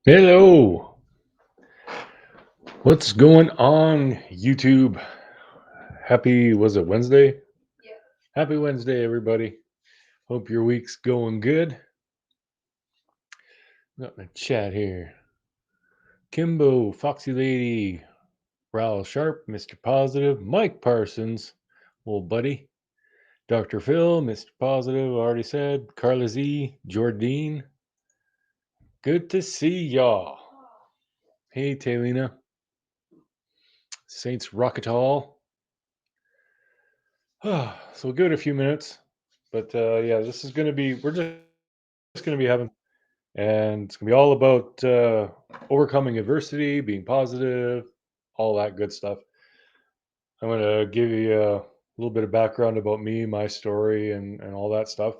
Hello, what's going on, YouTube? Was it Wednesday? Yeah. Happy Wednesday, everybody. Hope your week's going good. Got in the chat here. Kimbo, Foxy Lady, Raoul Sharp, Mr. Positive, Mike Parsons, old buddy, Dr. Phil, Mr. Positive, already said, Carla Z, Jordine. Good to see y'all. Hey, Taylina. Saints Rocketall. So we'll give it a few minutes. But yeah, this is going to be, we're just going to be having, and it's going to be all about overcoming adversity, being positive, all that good stuff. I'm going to give you a little bit of background about me, my story, and all that stuff.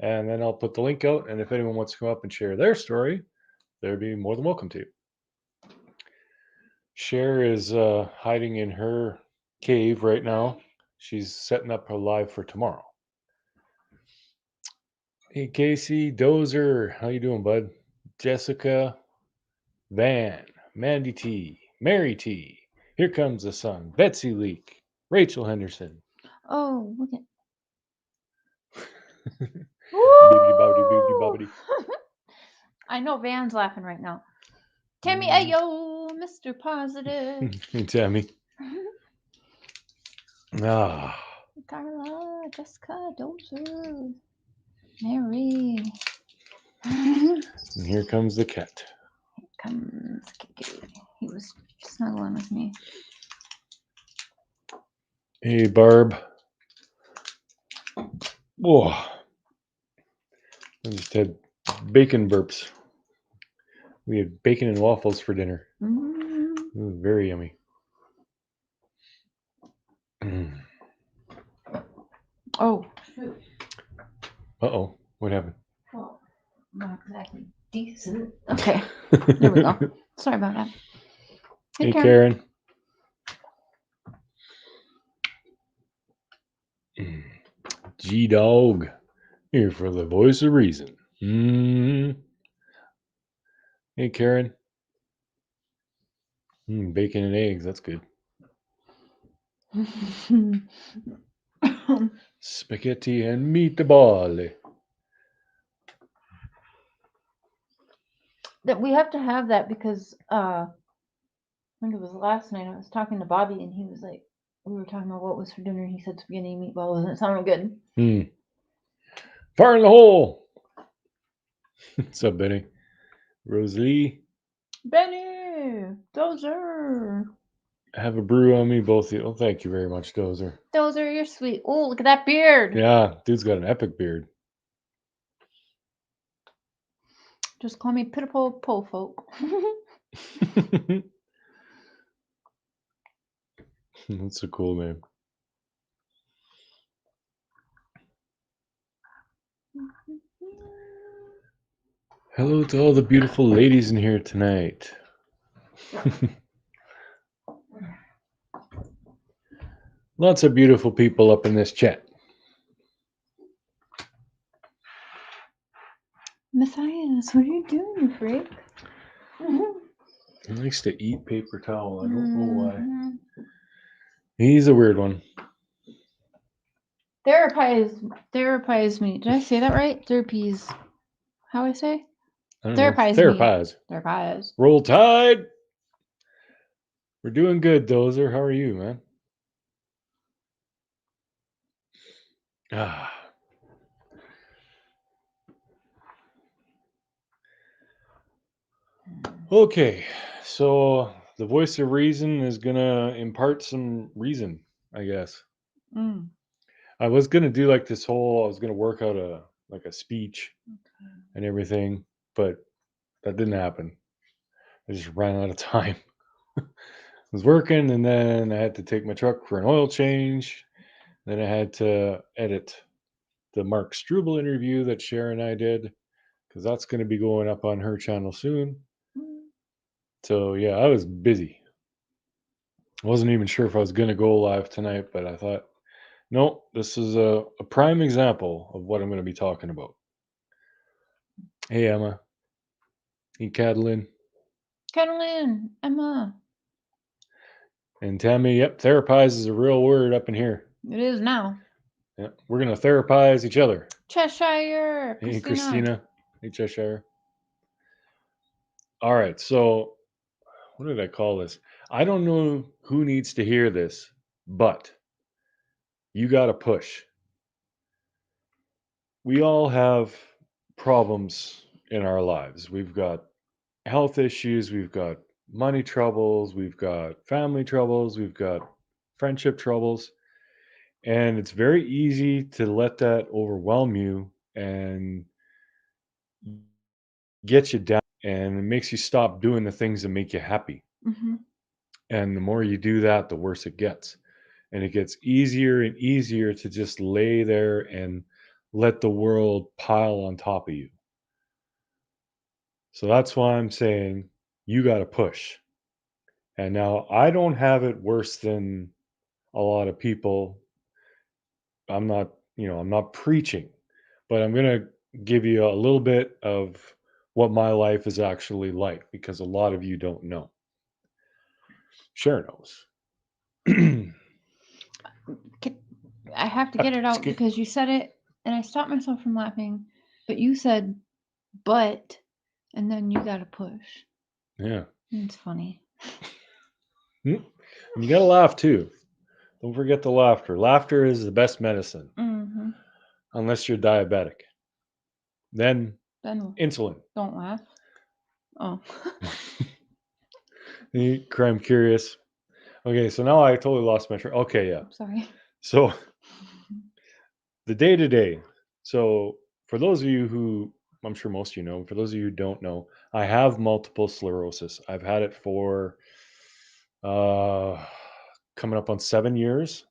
And then I'll put the link out. And if anyone wants to come up and share their story, they'd be more than welcome to. Cher is hiding in her cave right now. She's setting up her live for tomorrow. Hey, Casey, Dozer, how you doing, bud? Jessica, Van, Mandy T, Mary T, Here Comes the Sun, Betsy Leak, Rachel Henderson. Oh, look at. Bibbidi-bobbidi-bibbidi-bobbidi. I know Van's laughing right now. Tammy, ayo, Mr. Positive. Hey, Tammy. Carla, Jessica, Dozer, Mary. And here comes the cat. Here comes Kiki. He was snuggling with me. Hey, Barb. Whoa. I just had bacon burps. We had bacon and waffles for dinner. It was very yummy. Oh, shoot. Uh-oh. What happened? Well, not exactly decent. Okay, there we go. Sorry about that. Hey, Karen. G-Dog. Here for the voice of reason. Hey, Karen. Bacon and eggs. That's good. Spaghetti and meatball. That we have to have that because I think it was last night I was talking to Bobby and he was like, we were talking about what was for dinner and he said spaghetti and meatballs and it sounded good. Fire in the hole. What's up, Benny? Rosalie. Benny, Dozer. Have a brew on me, both of you. Oh, thank you very much, Dozer. Dozer, you're sweet. Oh, look at that beard. Yeah, dude's got an epic beard. Just call me Pitiful Po Folk. That's a cool name. Hello to all the beautiful ladies in here tonight. Lots of beautiful people up in this chat. Matthias, what are you doing, you freak? He likes to eat paper towel. I don't know why. He's a weird one. Therapize me. Did I say that right? Therapies. How I say? Therapize. Therapize. Roll Tide. We're doing good, Dozer. How are you, man? Okay, so the voice of reason is gonna impart some reason, I guess. I was gonna do like this whole. I was gonna work out a speech and everything, but that didn't happen. I just ran out of time. I was working, and then I had to take my truck for an oil change. Then I had to edit the Mark Struble interview that Sharon and I did, because that's going to be going up on her channel soon. So yeah, I was busy. I wasn't even sure if I was going to go live tonight, but I thought, no, this is a prime example of what I'm going to be talking about. Hey, Emma. Hey, Catalin. Catalan, Emma. And Tammy, yep, therapize is a real word up in here. It is now. Yeah, we're going to therapize each other. Cheshire, Hey, Christina. Christina. Hey, Cheshire. All right, so what did I call this? I don't know who needs to hear this, but you got to push. We all have problems in our lives. We've got health issues, we've got money troubles, we've got family troubles, we've got friendship troubles. And it's very easy to let that overwhelm you and get you down, and it makes you stop doing the things that make you happy. Mm-hmm. And the more you do that, the worse it gets. And it gets easier and easier to just lay there and let the world pile on top of you. So that's why I'm saying you got to push. And now I don't have it worse than a lot of people. I'm not, I'm not preaching, but I'm going to give you a little bit of what my life is actually like because a lot of you don't know. Cher knows. I have to get it out because you said it and I stopped myself from laughing. But you said, but, and then you got to push. Yeah. It's funny. And you got to laugh too. Don't forget the laughter. Laughter is the best medicine, Mm-hmm. unless you're diabetic. Then insulin. Don't laugh. Oh. Crime curious. Okay, so now I totally lost my train. Okay, yeah. I'm sorry. So the day to day. So for those of you who I'm sure most of you know, for those of you who don't know, I have multiple sclerosis. I've had it for uh coming up on 7 years.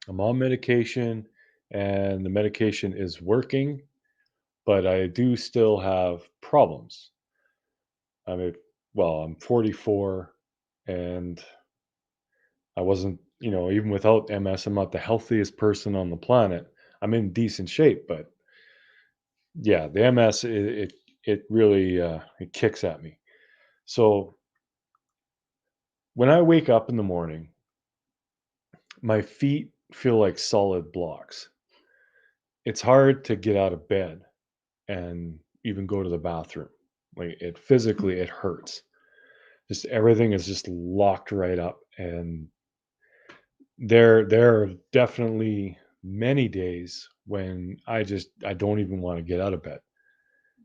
I'm on medication and the medication is working, but I do still have problems. I mean, well, I'm 44 and I wasn't, even without MS, I'm not the healthiest person on the planet. I'm in decent shape, but yeah, the MS it really it kicks at me. So when I wake up in the morning, my feet feel like solid blocks. It's hard to get out of bed and even go to the bathroom. Like it physically it hurts. Just everything is just locked right up, and there are definitely many days when I don't even want to get out of bed.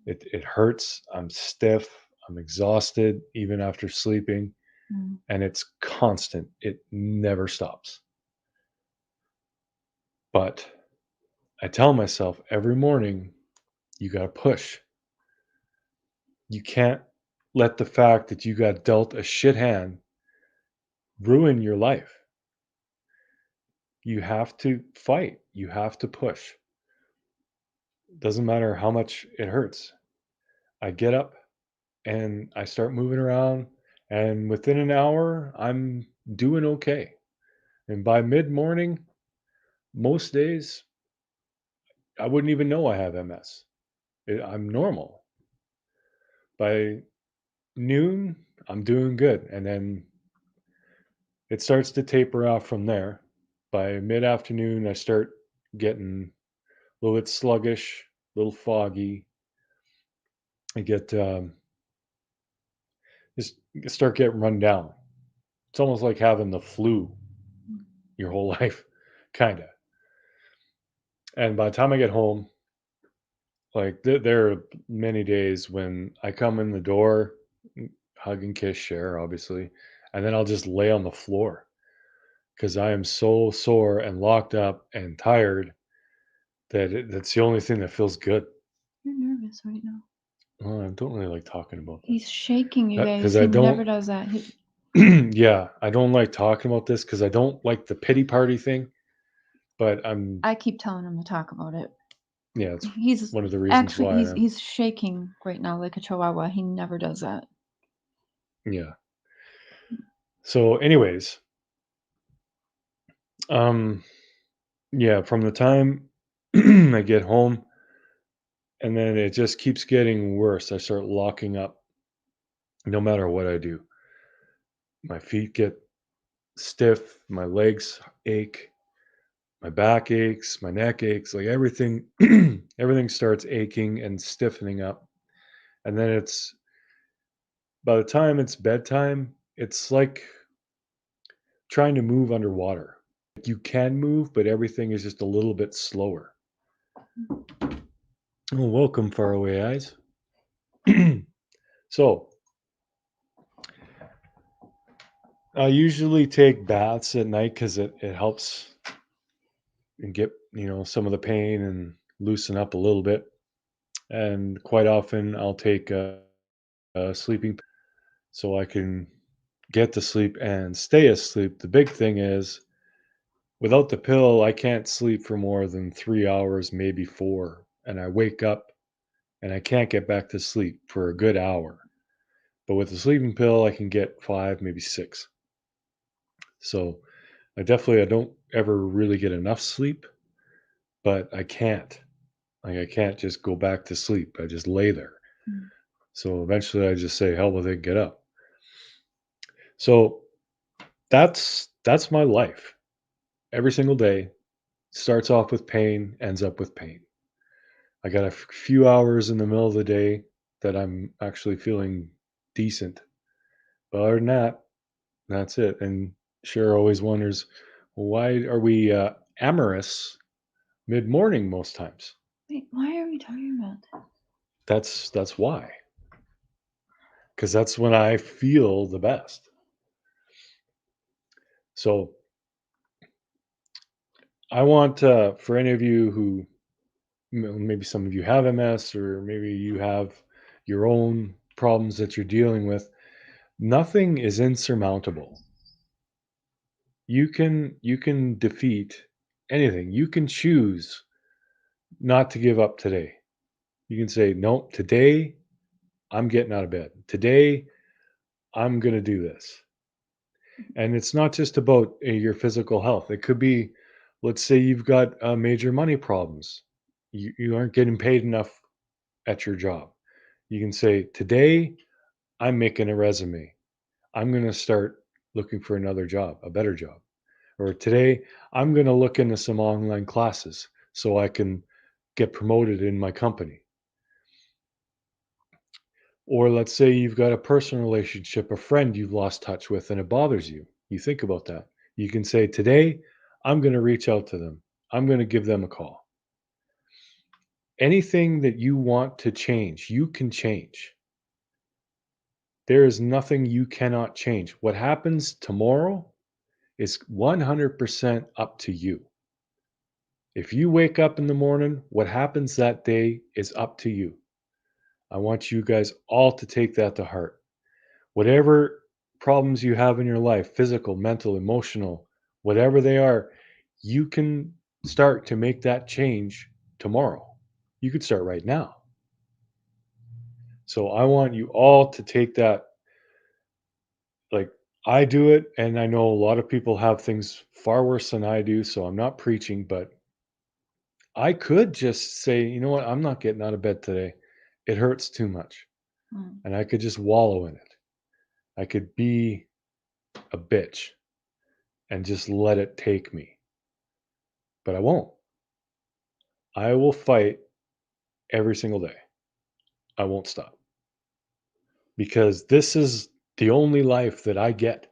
It hurts. I'm stiff. I'm exhausted even after sleeping, and it's constant. It never stops. But I tell myself every morning, you got to push. You can't let the fact that you got dealt a shit hand ruin your life. You have to fight. You have to push. Doesn't matter how much it hurts. I get up and I start moving around, and within an hour, I'm doing okay. And by mid morning, most days, I wouldn't even know I have MS. I'm normal. By noon, I'm doing good. And then it starts to taper off from there. By mid afternoon, I start getting a little bit sluggish, a little foggy. I get just start getting run down. It's almost like having the flu your whole life, kind of. And by the time I get home, like there are many days when I come in the door, hug and kiss, share, obviously, and then I'll just lay on the floor because I am so sore and locked up and tired that that's the only thing that feels good. You're nervous right now. Well, I don't really like talking about this. He's shaking, you guys. Because He I never don't. does that. Yeah, I don't like talking about this because I don't like the pity party thing. But I keep telling him to talk about it. yeah, it's He's one of the reasons actually why I'm. he's shaking right now like a chihuahua. He never does that. Yeah. So, anyways, um, yeah, from the time I get home, and then it just keeps getting worse. I start locking up, no matter what I do. My feet get stiff, my legs ache, my back aches, my neck aches, like everything everything starts aching and stiffening up. And then it's by the time it's bedtime, it's like trying to move underwater. You can move, but everything is just a little bit slower. Well, welcome, faraway eyes. So, I usually take baths at night because it helps and get some of the pain and loosen up a little bit. And quite often, I'll take a sleeping so I can get to sleep and stay asleep. The big thing is without the pill, I can't sleep for more than 3 hours, maybe four, and I wake up and I can't get back to sleep for a good hour. But with the sleeping pill, I can get 5, maybe 6. So I don't ever really get enough sleep, but I can't. Like I can't just go back to sleep. I just lay there. Mm. So eventually I just say, hell with it, get up. So that's my life. Every single day starts off with pain, ends up with pain. I got a few hours in the middle of the day that I'm actually feeling decent. But other than that, that's it. And Cher always wonders, well, why are we amorous mid morning most times? Wait, why are we talking about that? That's why. Because that's when I feel the best. So I want for any of you who maybe some of you have MS or maybe you have your own problems that you're dealing with. Nothing is insurmountable. You can defeat anything. You can choose not to give up today. You can say, "Nope, today I'm getting out of bed. Today I'm going to do this." And it's not just about your physical health. It could be, let's say you've got major money problems. You aren't getting paid enough at your job. You can say, "Today I'm making a resume. I'm going to start looking for another job, a better job." Or today, I'm going to look into some online classes so I can get promoted in my company. Or let's say you've got a personal relationship, a friend you've lost touch with, and it bothers you. You think about that. You can say, today, I'm going to reach out to them. I'm going to give them a call. Anything that you want to change, you can change. There is nothing you cannot change. What happens tomorrow is 100% up to you. If you wake up in the morning, what happens that day is up to you. I want you guys all to take that to heart. Whatever problems you have in your life, physical, mental, emotional, whatever they are, you can start to make that change tomorrow. You could start right now. So I want you all to take that, like I do it, and I know a lot of people have things far worse than I do, so I'm not preaching, but I could just say, you know what, I'm not getting out of bed today. It hurts too much. Mm. And I could just wallow in it. I could be a bitch and just let it take me. But I won't. I will fight every single day. I won't stop because this is the only life that I get.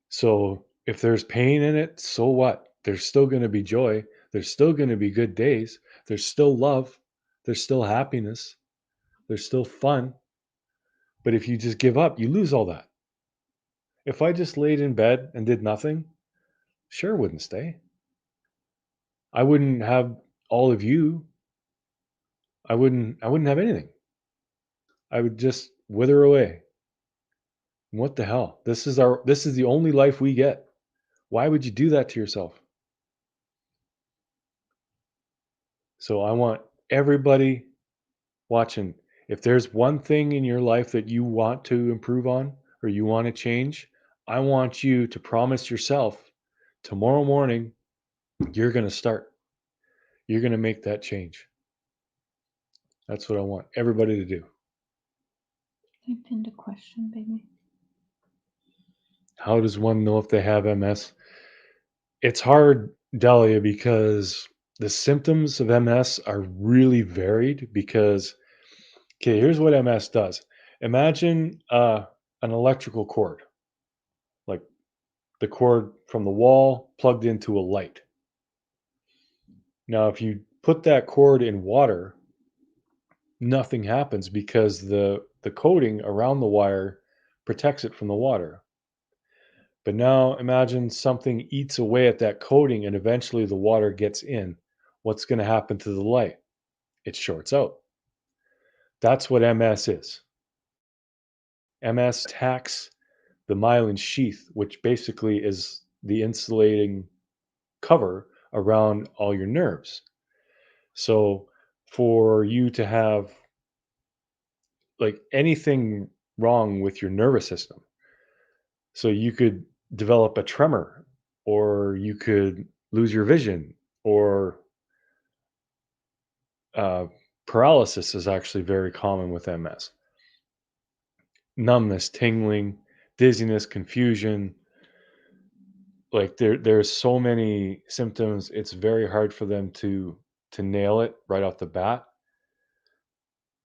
So if there's pain in it, so what? There's still going to be joy. There's still going to be good days. There's still love. There's still happiness. There's still fun. But if you just give up, you lose all that. If I just laid in bed and did nothing, sure wouldn't stay. I wouldn't have all of you. I wouldn't have anything. I would just wither away. What the hell? This is the only life we get. Why would you do that to yourself? So I want everybody watching, if there's one thing in your life that you want to improve on or you want to change, I want you to promise yourself tomorrow morning you're going to start. You're going to make that change. That's what I want everybody to do. Typed into question, baby. How does one know if they have MS? It's hard, Dahlia, because the symptoms of MS are really varied because, okay, here's what MS does. Imagine an electrical cord, like the cord from the wall plugged into a light. Now, if you put that cord in water, nothing happens because the coating around the wire protects it from the water. But now imagine something eats away at that coating and eventually the water gets in. What's going to happen to the light? It shorts out. That's what MS is. MS attacks the myelin sheath, which basically is the insulating cover around all your nerves. So for you to have like anything wrong with your nervous system, so you could develop a tremor or you could lose your vision or uh, paralysis is actually very common with MS. Numbness, tingling, dizziness, confusion. Like there's so many symptoms. It's very hard for them to nail it right off the bat.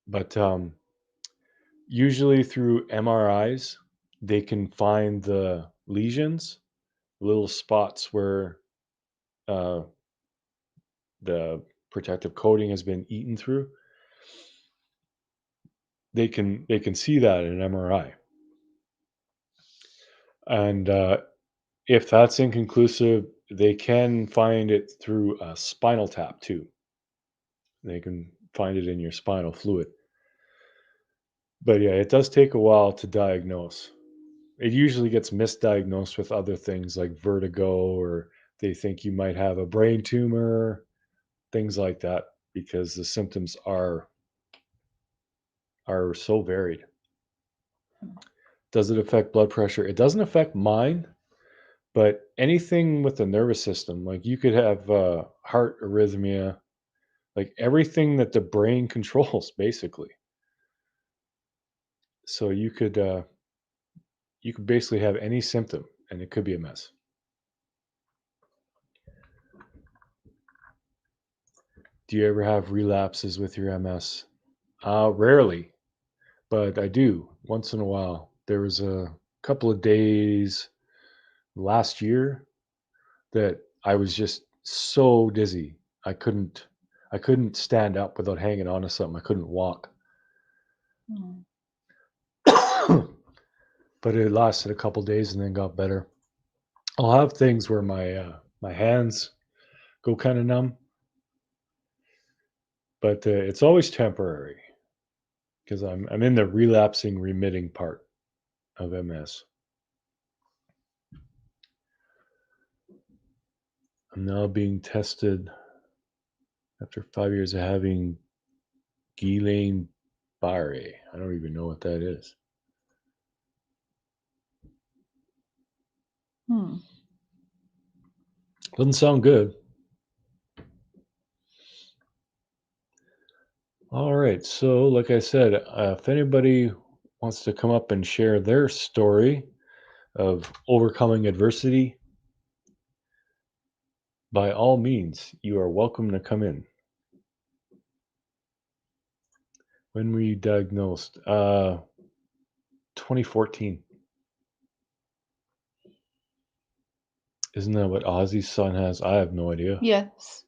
But usually through MRIs, they can find the lesions, little spots where uh, the protective coating has been eaten through. They can see that in an MRI, and if that's inconclusive, they can find it through a spinal tap too. They can find it in your spinal fluid. But yeah, it does take a while to diagnose. It usually gets misdiagnosed with other things like vertigo, or they think you might have a brain tumor, things like that, because the symptoms are so varied. Does it affect blood pressure? It doesn't affect mine, but anything with the nervous system, like you could have heart arrhythmia, like everything that the brain controls, basically. So you could basically have any symptom, and it could be a mess. Do you ever have relapses with your MS? Rarely, but I do once in a while. There was a couple of days last year that I was just so dizzy. I couldn't I couldn't stand up without hanging on to something. I couldn't walk. Mm. But it lasted a couple days and then got better. I'll have things where my hands go kind of numb, but it's always temporary because I'm in the relapsing remitting part of MS. I'm now being tested after 5 years of having Guillain-Barré. I don't even know what that is. Hmm. Doesn't sound good. All right. So, like I said, if anybody wants to come up and share their story of overcoming adversity, by all means, you are welcome to come in. When were you diagnosed? 2014. Isn't that what Ozzy's son has? I have no idea. Yes.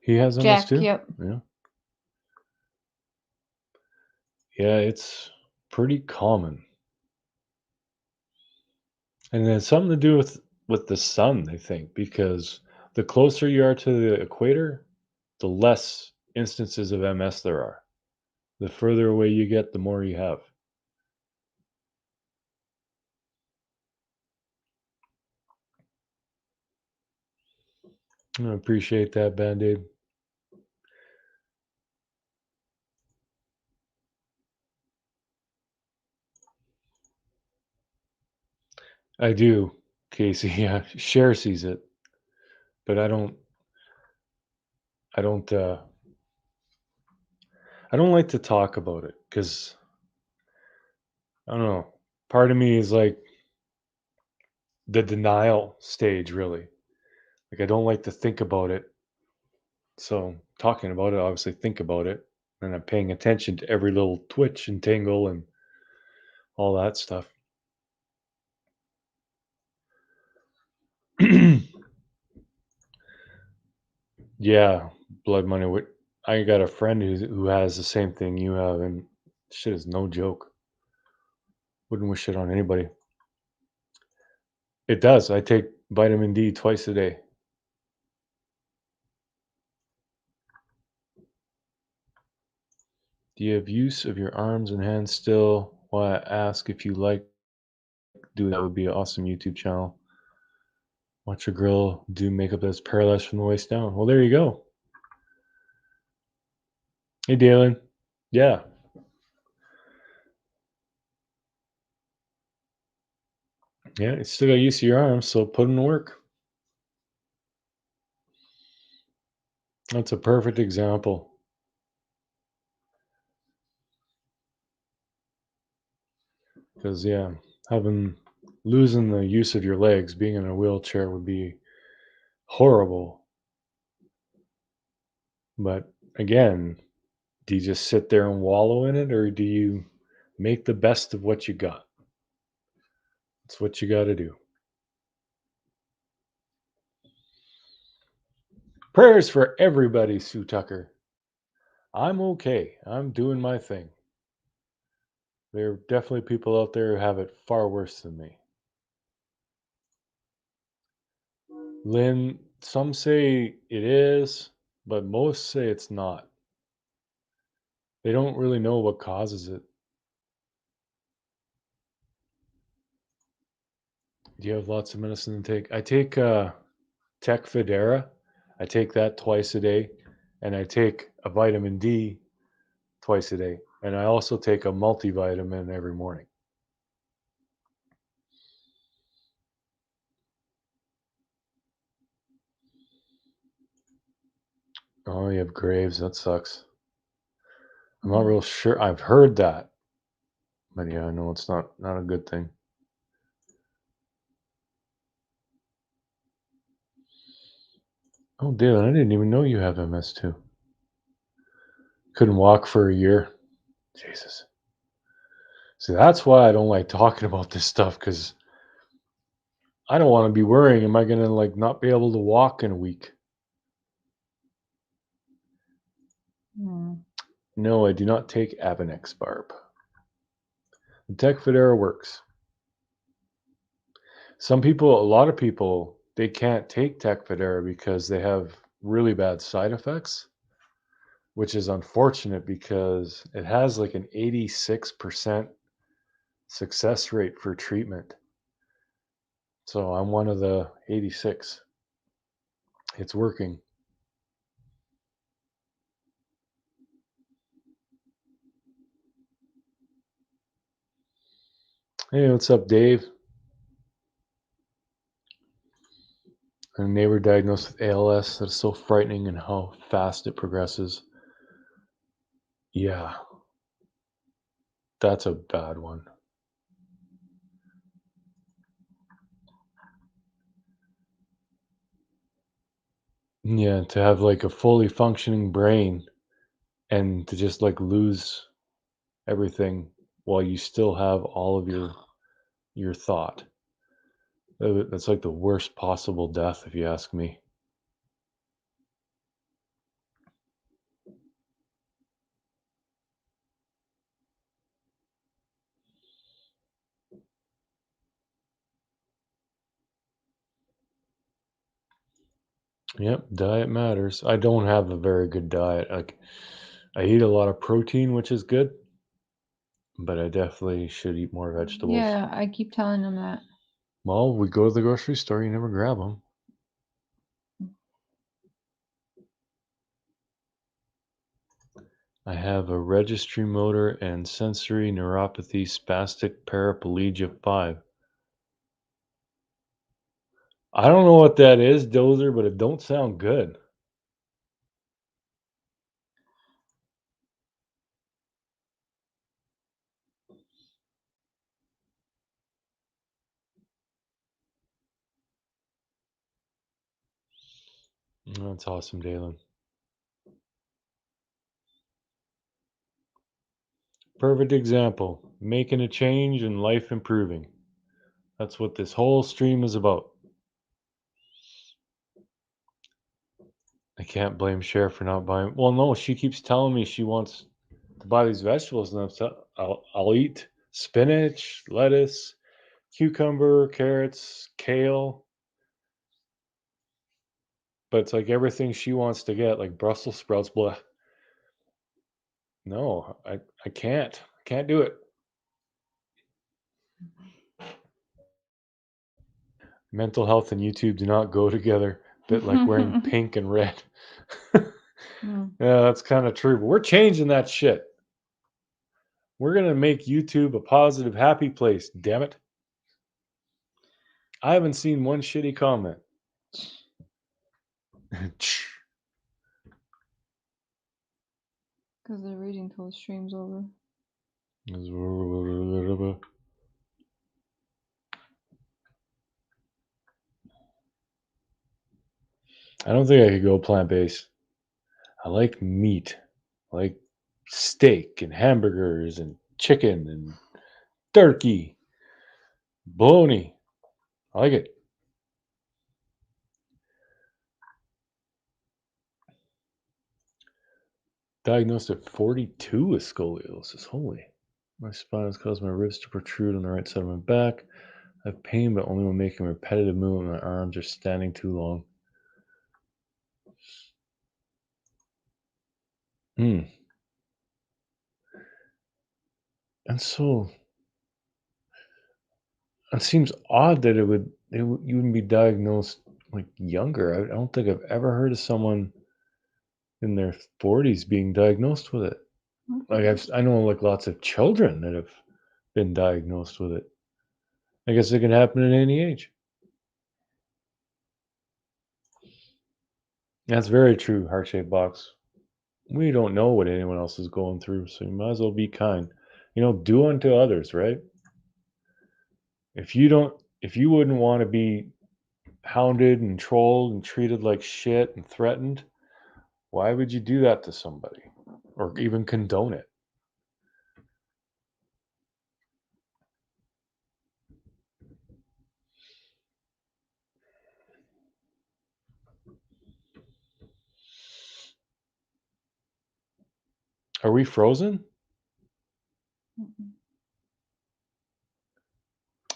He has MS Jack, too? yep. Yeah. Yeah, it's pretty common. And it has something to do with the sun, I think, because the closer you are to the equator, the less instances of MS there are. The further away you get, the more you have. I appreciate that, Band-Aid. I do, Casey. Yeah, Cher sees it, but I don't I don't like to talk about it because I don't know. Part of me is like the denial stage, really. Like, I don't like to think about it. So, talking about it, obviously, think about it. And I'm paying attention to every little twitch and tingle and all that stuff. Yeah, blood money. I got a friend who has the same thing you have, and shit is no joke. Wouldn't wish it on anybody. It does. I take vitamin D twice a day. Do you have use of your arms and hands still? Why I ask if you like doing that would be an awesome YouTube channel. Watch a girl do makeup that's paralyzed from the waist down. Well, there you go. Hey, Dalen. Yeah, yeah. You still got use of your arms, so put them to work. That's a perfect example. Because yeah, having losing the use of your legs, being in a wheelchair would be horrible. But again, do you just sit there and wallow in it, or do you make the best of what you got? That's what you got to do. Prayers for everybody, Sue Tucker. I'm okay. I'm doing my thing. There are definitely people out there who have it far worse than me. Lynn, some say it is, but most say it's not. They don't really know what causes it. Do you have lots of medicine to take? I take Tecfidera. I take that twice a day, and I take a vitamin D twice a day, and I also take a multivitamin every morning. Oh, you have Graves. That sucks. I'm not real sure. I've heard that, but yeah, I know it's not a good thing. Oh, Dylan, I didn't even know you have MS too. Couldn't walk for a year. Jesus. See, that's why I don't like talking about this stuff because I don't want to be worrying. Am I gonna like not be able to walk in a week? Mm. No, I do not take Avonex, Barb. The Tecfidera works. A lot of people, they can't take Tecfidera because they have really bad side effects, which is unfortunate because it has like an 86% success rate for treatment. So I'm one of the 86. It's working. Hey, what's up, Dave? A neighbor diagnosed with ALS. That's so frightening and how fast it progresses. Yeah, that's a bad one. Yeah, to have like a fully functioning brain and to just like lose everything while you still have all of your thought. That's like the worst possible death, if you ask me. Yep, diet matters. I don't have a very good diet. Like I eat a lot of protein, which is good, but I definitely should eat more vegetables. Yeah, I keep telling them that. Well, we go to the grocery store, you never grab them. I have a registry motor and sensory neuropathy spastic paraplegia 5. I don't know what that is, Dozer, but it don't sound good. That's awesome, Dalen. Perfect example. Making a change and life improving. That's what this whole stream is about. I can't blame Cher for not buying. Well, no, she keeps telling me she wants to buy these vegetables, and I'll eat spinach, lettuce, cucumber, carrots, kale. But it's like everything she wants to get, like Brussels sprouts. Blah. No, I can't. I can't do it. Mental health and YouTube do not go together. Bit like wearing pink and red. Yeah, that's kind of true. But we're changing that shit. We're gonna make YouTube a positive, happy place. Damn it! I haven't seen one shitty comment. Because they're waiting till the stream's over. I don't think I could go plant-based. I like meat. I like steak and hamburgers and chicken and turkey, bologna. I like it. Diagnosed at 42 with scoliosis. Holy. My spine has caused my ribs to protrude on the right side of my back. I have pain, but only when making repetitive movement. My arms are standing too long. Hmm. And so it seems odd that you wouldn't be diagnosed like younger. I don't think I've ever heard of someone in their 40s being diagnosed with it. Like I know like lots of children that have been diagnosed with it. I guess it can happen at any age. That's very true, heart-shaped box. We don't know what anyone else is going through, so you might as well be kind. Do unto others, right? If you wouldn't want to be hounded and trolled and treated like shit and threatened, why would you do that to somebody or even condone it? Are we frozen?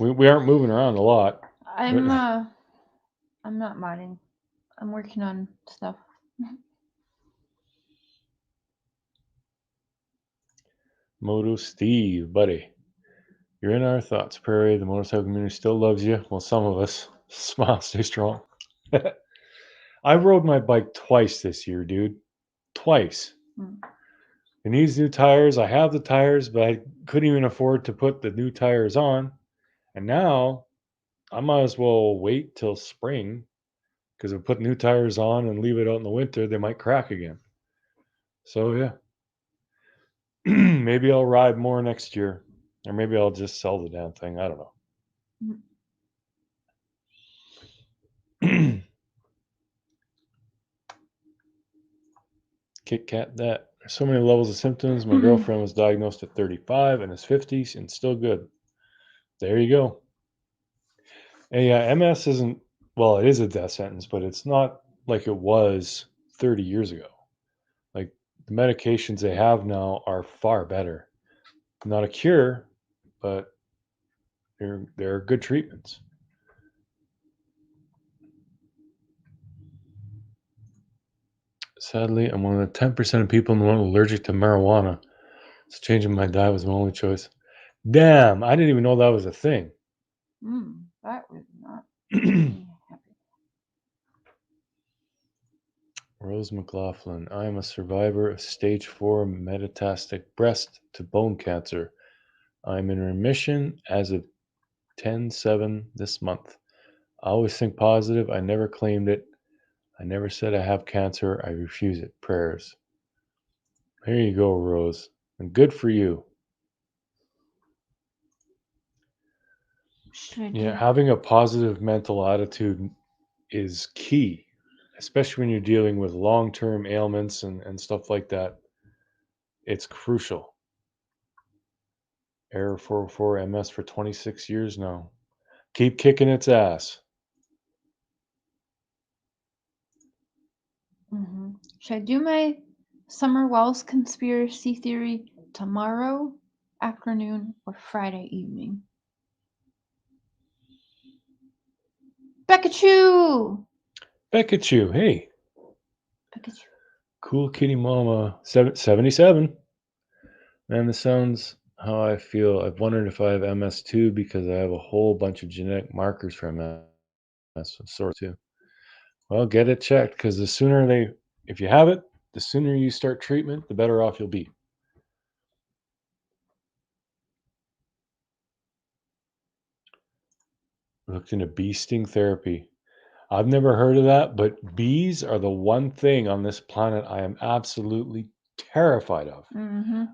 We aren't moving around a lot. I'm not modding. I'm working on stuff. Moto Steve, buddy. You're in our thoughts, Prairie. The motorcycle community still loves you. Well, some of us. Smile, stay strong. I rode my bike twice this year, dude. Twice. It needs new tires. I have the tires, but I couldn't even afford to put the new tires on. And now I might as well wait till spring because if I put new tires on and leave it out in the winter, they might crack again. So, yeah. Maybe I'll ride more next year. Or maybe I'll just sell the damn thing. I don't know. Kit Kat that. There's so many levels of symptoms. My girlfriend was diagnosed at 35 in his 50s and still good. There you go. And yeah, MS isn't, well, it is a death sentence, but it's not like it was 30 years ago. Like the medications they have now are far better. Not a cure, but they're good treatments. Sadly, I'm one of the 10% of people in the world allergic to marijuana. So changing my diet was my only choice. Damn, I didn't even know that was a thing. That was not happy. Rose McLaughlin, I am a survivor of stage 4 metastatic breast to bone cancer. I'm in remission as of 10/7 this month. I always think positive. I never claimed it. I never said I have cancer. I refuse it. Prayers. There you go, Rose. And good for you. Yeah, having a positive mental attitude is key. especially when you're dealing with long-term ailments and stuff like that. It's crucial. Error 404 MS for 26 years now. Keep kicking its ass. Should I do my Summer Wells conspiracy theory tomorrow afternoon or Friday evening? Pikachu! Pikachu, hey. Pikachu. Cool Kitty Mama 77. Man, this sounds how I feel. I've wondered if I have MS too because I have a whole bunch of genetic markers for MS of sorts too. Well, get it checked because if you have it, the sooner you start treatment, the better off you'll be. Looked into bee sting therapy. I've never heard of that, but bees are the one thing on this planet I am absolutely terrified of.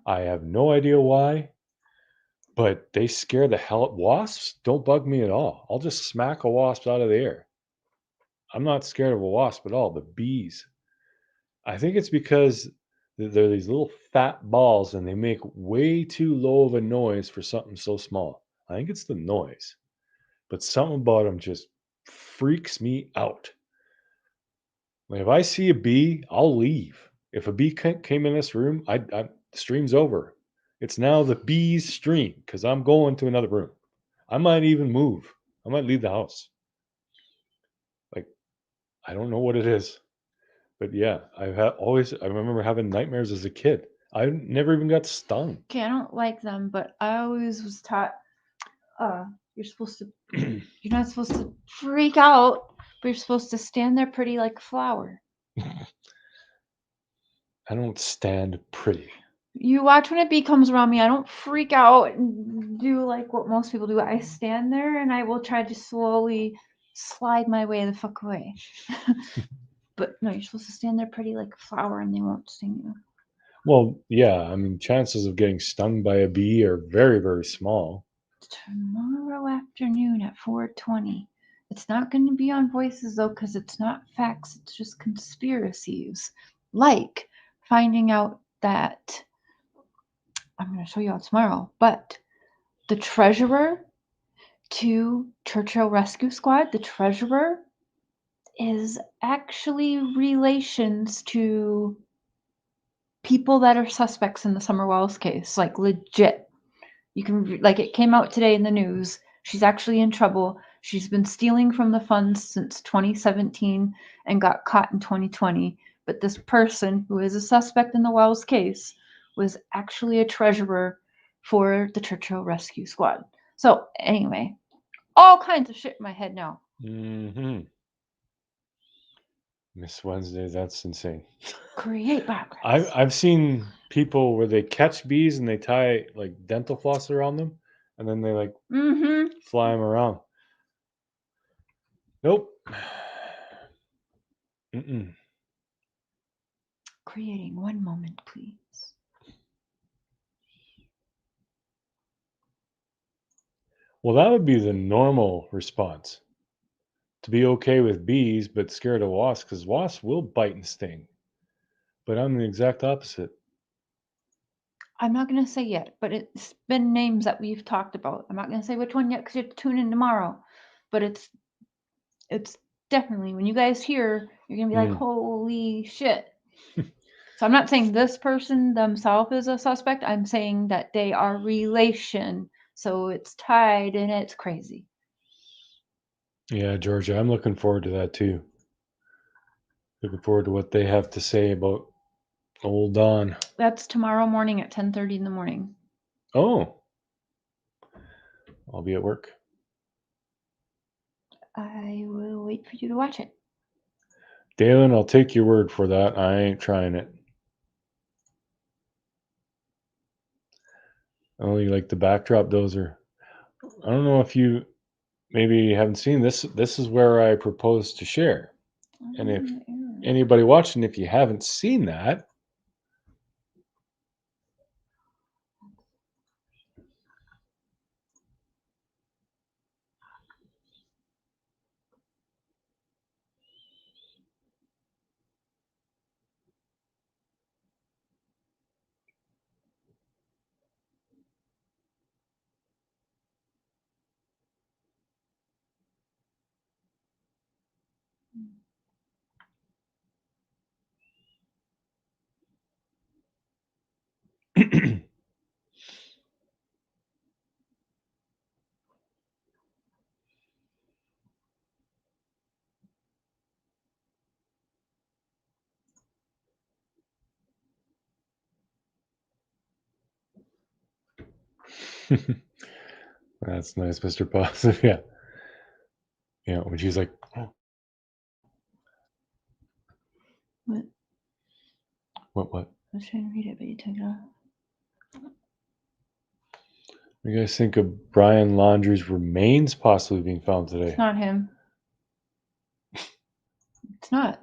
I have no idea why, but they scare the hell. Wasps don't bug me at all. I'll just smack a wasp out of the air. I'm not scared of a wasp at all. The bees, I think it's because they're these little fat balls and they make way too low of a noise for something so small. I think it's the noise, but something about them just freaks me out. Like if I see a bee, I'll leave. If a bee came in this room, the stream's over. It's now the bee's stream because I'm going to another room. I might even move. I might leave the house. Like I don't know what it is, but yeah, I've always. I remember having nightmares as a kid. I never even got stung. Okay, I don't like them, but I always was taught you're supposed to you're not supposed to freak out, but you're supposed to stand there pretty like a flower. I don't stand pretty. You watch when a bee comes around me, I don't freak out and do like what most people do. I stand there and I will try to slowly slide my way the fuck away. But no, you're supposed to stand there pretty like a flower and they won't sting you. Well, yeah, I mean, chances of getting stung by a bee are very, very small. Tomorrow afternoon at 4:20. It's not going to be on Voices though, because it's not facts. It's just conspiracies, like finding out that I'm going to show you all tomorrow. But the treasurer to Churchill Rescue Squad, the treasurer is actually relations to people that are suspects in the Summer Wells case, like legit. You can like it came out today in the news. She's actually in trouble. She's been stealing from the funds since 2017 and got caught in 2020. But this person who is a suspect in the Wells case was actually a treasurer for the Churchill Rescue Squad. So anyway, all kinds of shit in my head now. Mm-hmm. Miss Wednesday, that's insane. Create backgrounds. I've seen people where they catch bees and they tie like dental floss around them, and then they like fly them around. Nope. Mm-mm. Creating one moment, please. Well, that would be the normal response. To be okay with bees, but scared of wasps, because wasps will bite and sting. But I'm the exact opposite. I'm not going to say yet, but it's been names that we've talked about. I'm not going to say which one yet because you have to tune in tomorrow. But it's definitely when you guys hear, you're going to be like, holy shit. So I'm not saying this person themselves is a suspect. I'm saying that they are relation. So it's tied and it's crazy. Yeah, Georgia, I'm looking forward to that too. Looking forward to what they have to say about old Don. That's tomorrow morning at 10:30 in the morning. Oh, I'll be at work. I will wait for you to watch it. Dalen, I'll take your word for that. I ain't trying it. Oh, you like the backdrop dozer. I don't know if you maybe haven't seen this. This is where I propose to share. And if anybody watching, if you haven't seen that, That's nice, Mr. Positive. Yeah. Yeah. When she's like, "Oh, What? what? I was trying to read it, but you took it off. What do you guys think of Brian Laundrie's remains possibly being found today? It's not him. It's not.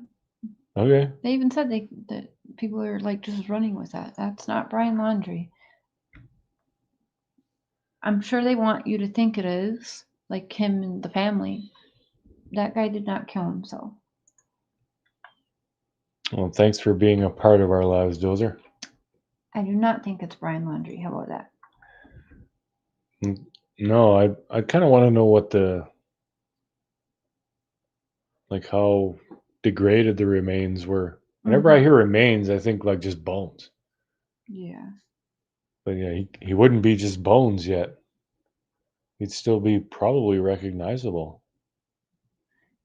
Okay. They even said that people are like just running with that. That's not Brian Laundrie. I'm sure they want you to think it is, like him and the family. That guy did not kill himself. Well, thanks for being a part of our lives, Dozer. I do not think it's Brian Laundrie. How about that? No, I kind of want to know what how degraded the remains were. Whenever I hear remains, I think like just bones. Yeah. But yeah, he wouldn't be just bones yet. He'd still be probably recognizable.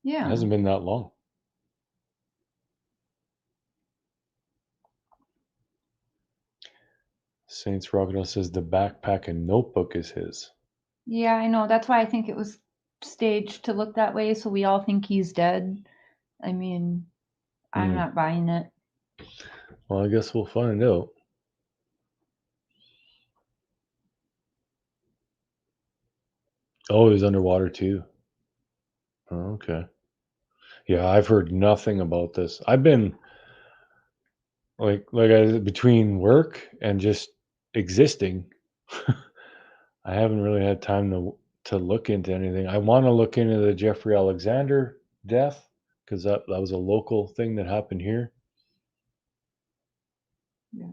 Yeah. It hasn't been that long. Saints Rocketal says the backpack and notebook is his. Yeah, I know. That's why I think it was staged to look that way, so we all think he's dead. I mean, I'm not buying it. Well, I guess we'll find out. Oh, he's underwater too. Oh, okay. Yeah, I've heard nothing about this. I've been between work and just existing. I haven't really had time to look into anything. I want to look into the Jeffrey Alexander death because that was a local thing that happened here. Yeah.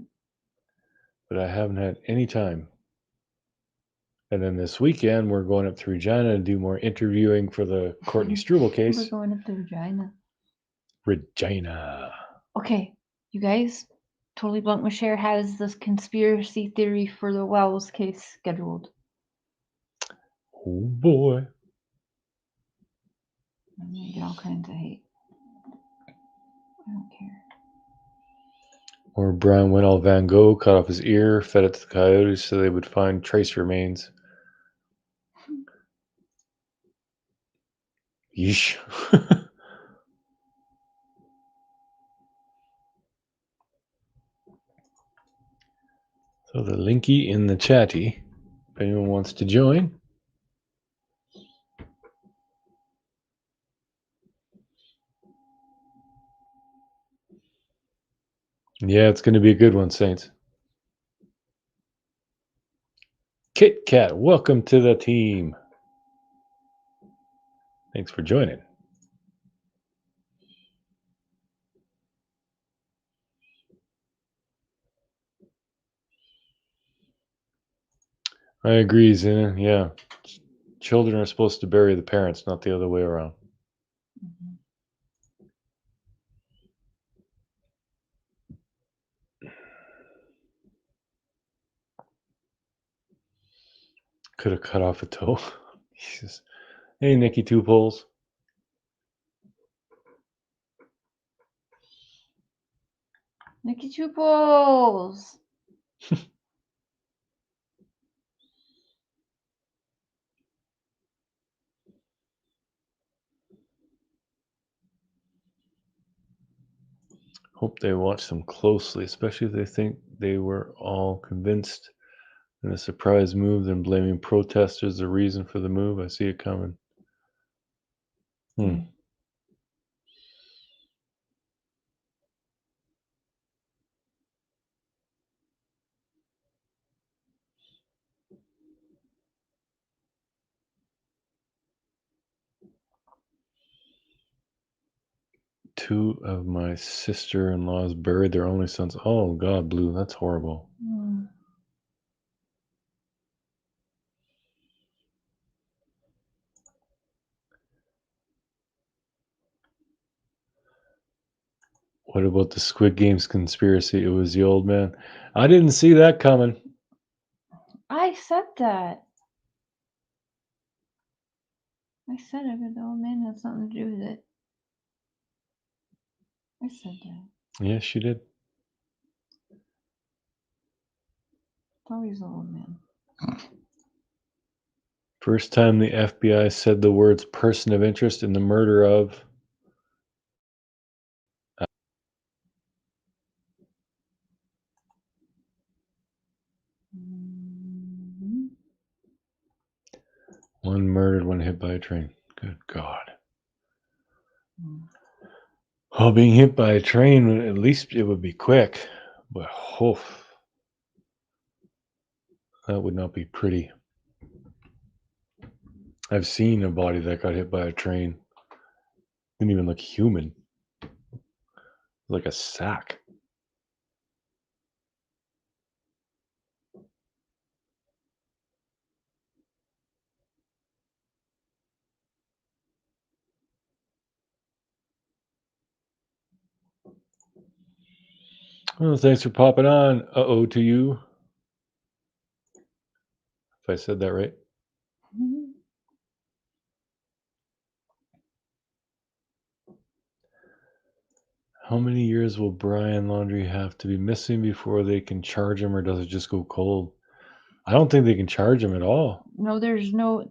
But I haven't had any time. And then this weekend, we're going up to Regina to do more interviewing for the Courtney Struble We're case. going up to Regina. Regina. Okay, you guys, Totally Blunt with Cher has this conspiracy theory for the Wells case scheduled. Oh boy. I'm gonna get all kinds of hate. I don't care. Or Brian Winnell Van Gogh cut off his ear, fed it to the coyotes so they would find trace remains. Yeesh. So the linky in the chatty, if anyone wants to join. Yeah, it's going to be a good one, Saints. Kit Kat, welcome to the team. Thanks for joining. I agree, Zena. Yeah. Children are supposed to bury the parents, not the other way around. Mm-hmm. Could have cut off a toe. Jesus. Hey, Nikki Two Poles. Nikki Two Poles. Hope they watch them closely, especially if they think they were all convinced in a surprise move, then blaming protesters the reason for the move. I see it coming. Mm. 2 of my sister-in-laws buried their only sons. Oh, God, Blue, that's horrible. Mm. What about the Squid Games conspiracy? It was the old man. I didn't see that coming. I said that. I said it, but the old man had something to do with it. I said that. Yes, you did. It's always the old man. First time the FBI said the words person of interest in the murder of. Mhm. One murdered, one hit by a train. Good God. Well, being hit by a train, at least it would be quick. But that would not be pretty. I've seen a body that got hit by a train. Didn't even look human. Like a sack. Well, thanks for popping on. Uh-oh to you. If I said that right. Mhm. How many years will Brian Laundrie have to be missing before they can charge him, or does it just go cold? I don't think they can charge him at all. No, there's no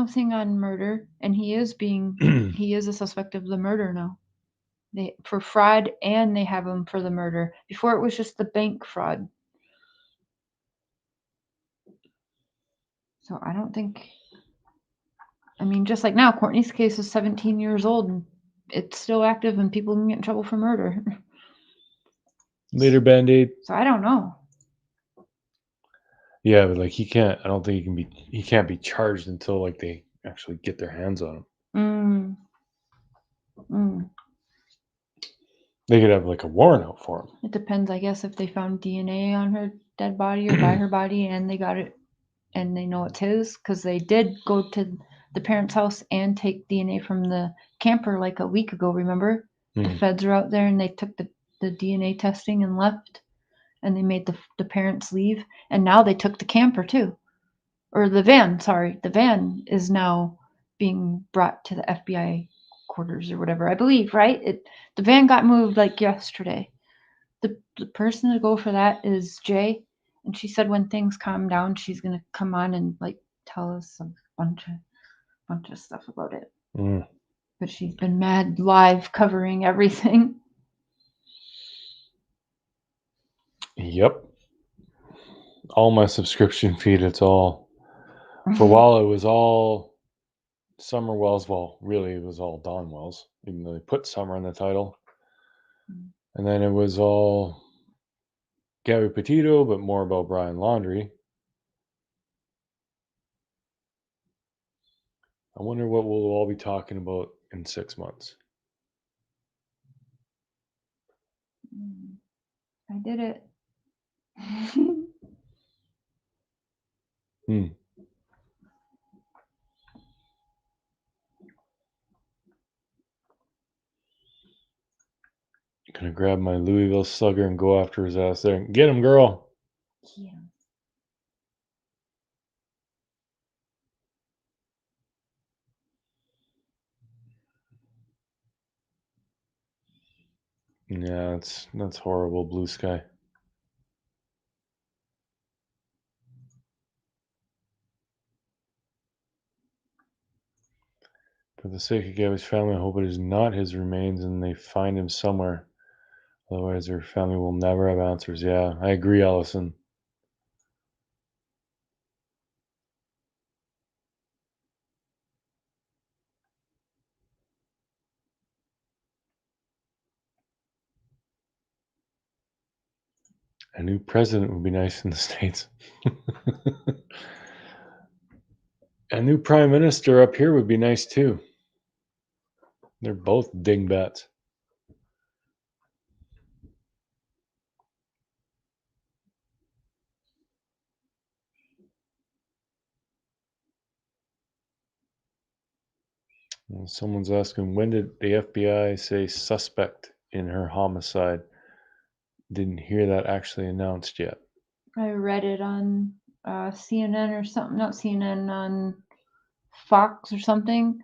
thing on murder, and he is a suspect of the murder now. They for fraud, and they have him for the murder. Before it was just the bank fraud. So I don't think. I mean, just like now, Courtney's case is 17 years old, and it's still active, and people can get in trouble for murder. Later, Band-Aid. So I don't know. Yeah, but like he can't. I don't think he can't be charged until like they actually get their hands on him. They could have like a warrant out for him. It depends, I guess, if they found DNA on her dead body or by her body, and they got it, and they know it's his, because they did go to the parents' house and take DNA from the camper like a week ago. Remember, the feds were out there and they took the DNA testing and left, and they made the parents leave, and now they took the camper too, or the van. Sorry, the van is now being brought to the FBI quarters or whatever. I believe, right? The van got moved like yesterday. The person to go for that is Jay, and she said when things calm down, she's gonna come on and like tell us a bunch of stuff about it. But she's been mad live covering everything. Yep. All my subscription feed, it's all for a while it was all Summer Wells. Well, really it was all Dawn Wells, even though they put Summer in the title. And then it was all Gabby Petito, but more about Brian Laundrie. I wonder what we'll all be talking about in 6 months. I did it. Gonna grab my Louisville Slugger and go after his ass there. Get him, girl. Yeah. Yeah, that's horrible, Blue Sky. For the sake of Gabby's family, I hope it is not his remains and they find him somewhere. Otherwise, their family will never have answers. Yeah, I agree, Allison. A new president would be nice in the States. A new prime minister up here would be nice too. They're both dingbats. Well, someone's asking, when did the FBI say suspect in her homicide. Didn't hear that actually announced yet. I read it on CNN or something, not CNN, on Fox or something,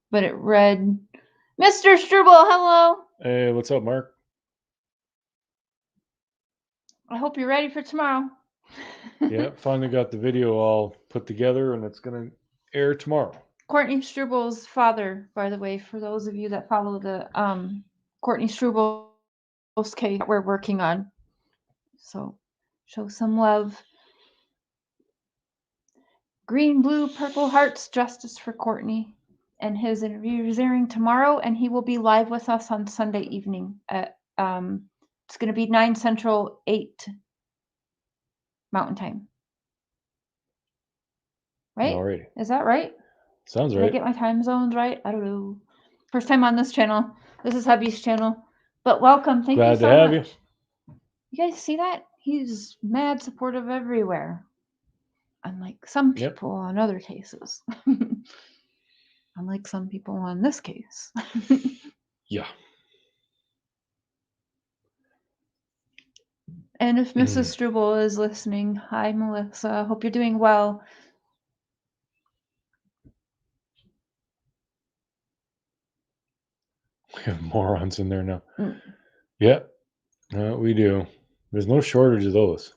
but it read, Mr. Struble, hello. Hey, what's up, Mark? I hope you're ready for tomorrow. Yeah, finally got the video all put together, and it's going to air tomorrow. Courtney Struble's father, by the way, for those of you that follow the Courtney Struble's case that we're working on. So show some love. Green, blue, purple hearts, justice for Courtney. And his interview is airing tomorrow, and he will be live with us on Sunday evening at it's going to be 9 Central, 8 Mountain Time. Right? Alrighty. Is that right? Sounds Did right. I get my time zones right? I don't know. First time on this channel. This is Hubby's channel. But welcome. Thank Glad you so to have much. You guys see that? He's mad supportive everywhere. Unlike some people on other cases. Unlike some people on this case. Yeah. And if Mrs. Struble is listening, hi, Melissa. Hope you're doing well. We have morons in there now. Yeah, we do. There's no shortage of those.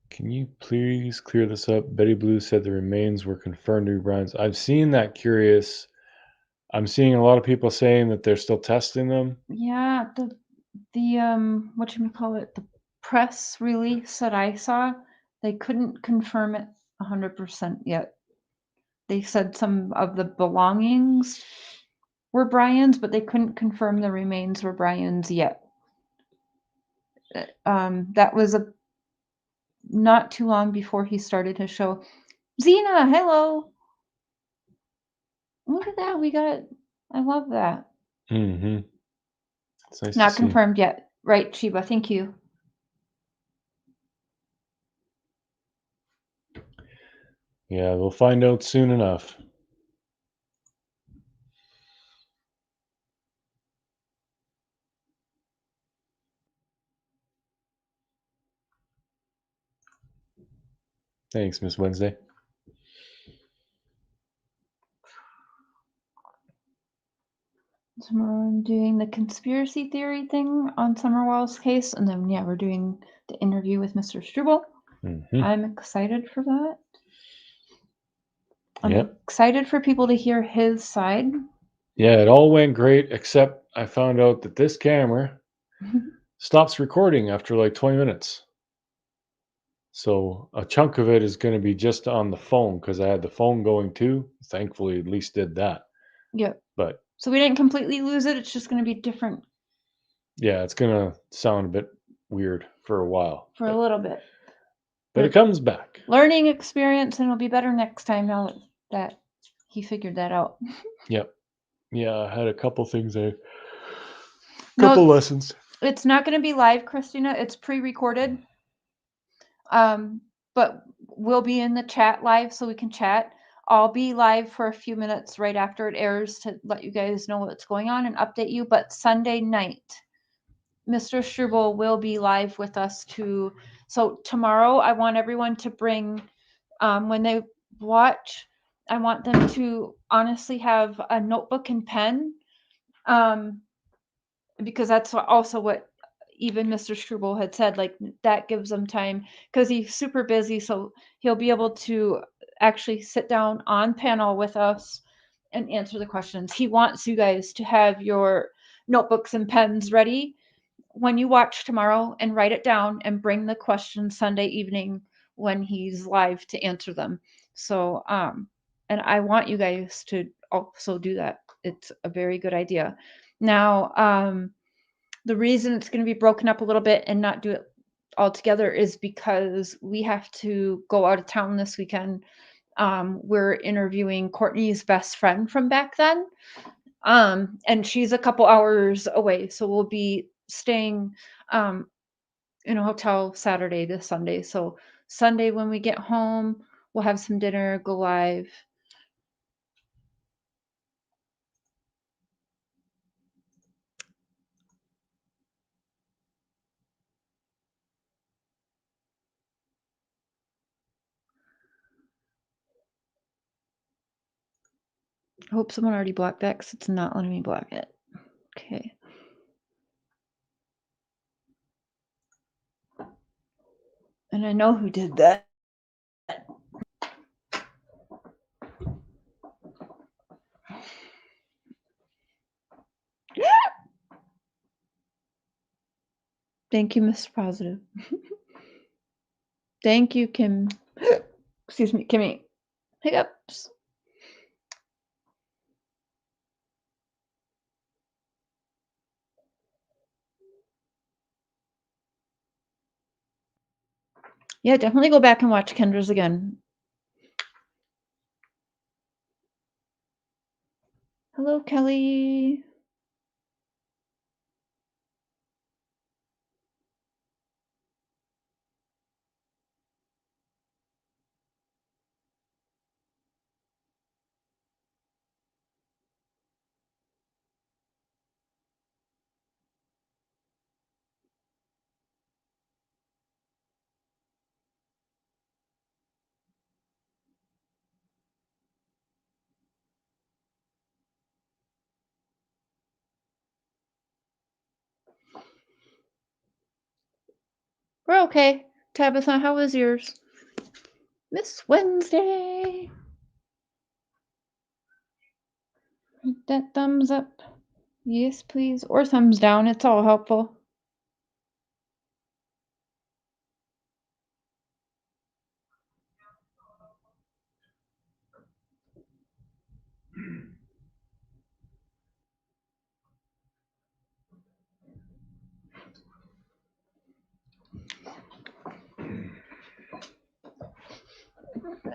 Can you please clear this up? Betty Blue said the remains were confirmed to be Brian's. I've seen that curious. I'm seeing a lot of people saying that they're still testing them. Yeah, the whatchamacallit, the press release that I saw, they couldn't confirm it 100% yet. They said some of the belongings were Brian's, but they couldn't confirm the remains were Brian's yet. That was not too long before he started his show. Zena, hello. Look at that. I love that. Mm-hmm. It's nice Not to confirmed yet. Right, Sheba. Thank you. Yeah, we'll find out soon enough. Thanks, Miss Wednesday. Tomorrow I'm doing the conspiracy theory thing on Summerwell's case, and then we're doing the interview with Mr. Struble. Mm-hmm. I'm excited for that. I'm excited for people to hear his side. Yeah, it all went great, except I found out that this camera stops recording after like 20 minutes. So a chunk of it is going to be just on the phone because I had the phone going too. Thankfully, at least did that. Yep. But so we didn't completely lose it. It's just going to be different. Yeah, it's going to sound a bit weird for a while. For a little bit. But it comes back. Learning experience, and it'll be better next time now that he figured that out. Yep. Yeah, I had a couple things lessons. It's not going to be live, Christina. It's pre-recorded. But we'll be in the chat live so we can chat. I'll be live for a few minutes right after it airs to let you guys know what's going on and update you. But Sunday night, Mr. Struble will be live with us too. So tomorrow, I want everyone to bring, when they watch, I want them to honestly have a notebook and pen, because that's also what even Mr. Struble had said, like that gives them time because he's super busy. So he'll be able to actually sit down on panel with us and answer the questions. He wants you guys to have your notebooks and pens ready when you watch tomorrow and write it down and bring the questions Sunday evening when he's live to answer them. So, and I want you guys to also do that. It's a very good idea. Now, the reason it's going to be broken up a little bit and not do it all together is because we have to go out of town this weekend. We're interviewing Courtney's best friend from back then. And she's a couple hours away. So we'll be staying in a hotel Saturday to Sunday. So Sunday when we get home, we'll have some dinner, go live. I hope someone already blocked that because it's not letting me block it. Okay. And I know who did that. Thank you, Mr. Positive. Thank you, Kim. Excuse me, Kimmy. Hiccups. Yeah, definitely go back and watch Kendra's again. Hello, Kelly. We're okay. Tabitha, how was yours? Miss Wednesday. Hit that thumbs up. Yes, please. Or thumbs down. It's all helpful.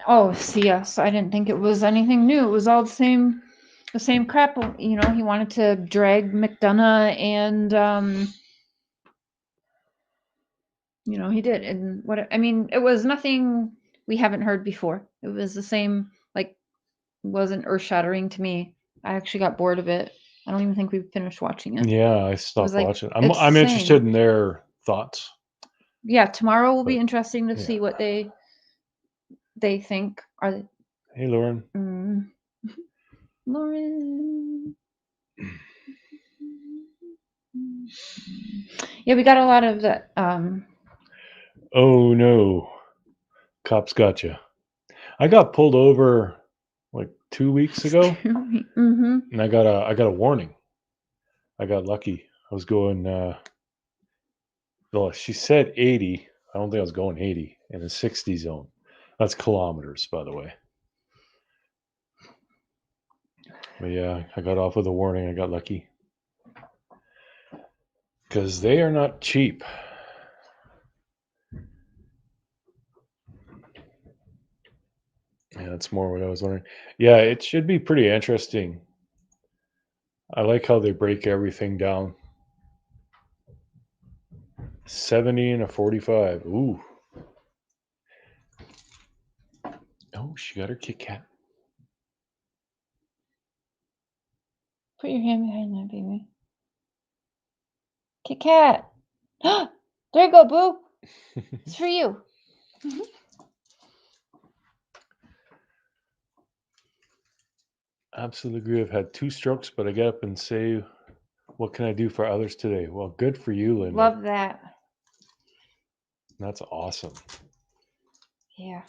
Oh, yes. I didn't think it was anything new. It was all the same crap. You know, he wanted to drag McDonough and you know, he did. And what I mean, it was nothing we haven't heard before. It was the same, like, wasn't earth shattering to me. I actually got bored of it. I don't even think we finished watching it. Yeah, I It was stopped like watching. it's the I'm interested same. in their thoughts, Yeah, tomorrow will be but interesting to yeah. see what they think. Are they, Hey, Lauren. Lauren? Yeah, we got a lot of the Oh no, cops got you. I got pulled over like 2 weeks ago, mm-hmm. and I got a warning. I got lucky. I was going. Well, she said 80. I don't think I was going 80 in a 60 zone. That's kilometers, by the way. But yeah, I got off with a warning. I got lucky because they are not cheap. Yeah, that's more what I was wondering. Yeah, it should be pretty interesting. I like how they break everything down. 70 and a 45. Ooh. Oh, she got her Kit Kat. Put your hand behind that, baby. Kit Kat. There you go, boo. It's for you. Absolutely agree. I've had 2 strokes, but I get up and say, what can I do for others today? Well, good for you, Linda. Love that. That's awesome. Yeah.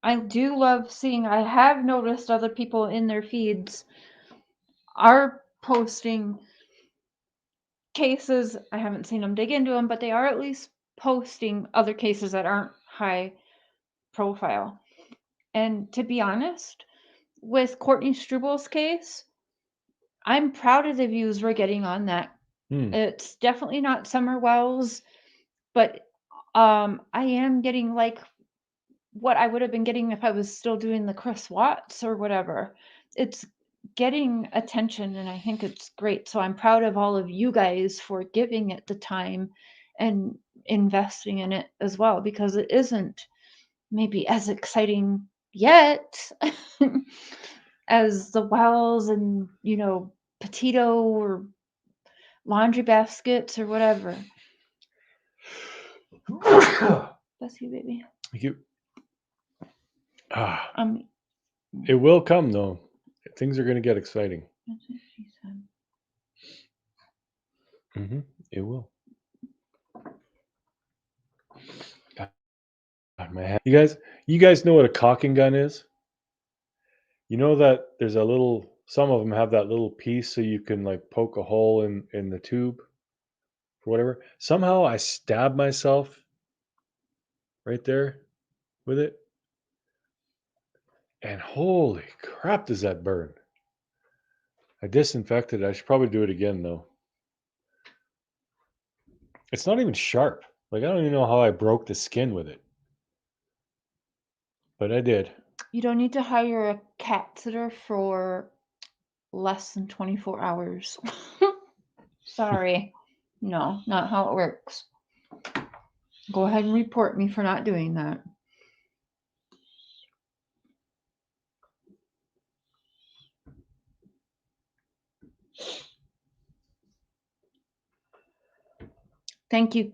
I do love seeing, I have noticed other people in their feeds are posting cases. I haven't seen them dig into them, but they are at least posting other cases that aren't high profile. And to be honest, with Courtney Strubal's case, I'm proud of the views we're getting on that. It's definitely not Summer Wells, but I am getting like what I would have been getting if I was still doing the Chris Watts or whatever. It's getting attention, and I think it's great. So I'm proud of all of you guys for giving it the time and investing in it as well, because it isn't maybe as exciting yet as the wells and, Petito or laundry baskets or whatever. Bless you, baby. Thank you. It will come, though. Things are going to get exciting. That's what she said. It will. God, my head. You guys know what a caulking gun is? You know that there's some of them have that little piece so you can like poke a hole in the tube or whatever. Somehow I stabbed myself right there with it. And holy crap, does that burn? I disinfected it. I should probably do it again, though. It's not even sharp. Like, I don't even know how I broke the skin with it. But I did. You don't need to hire a cat sitter for less than 24 hours. Sorry. No, not how it works. Go ahead and report me for not doing that. Thank you,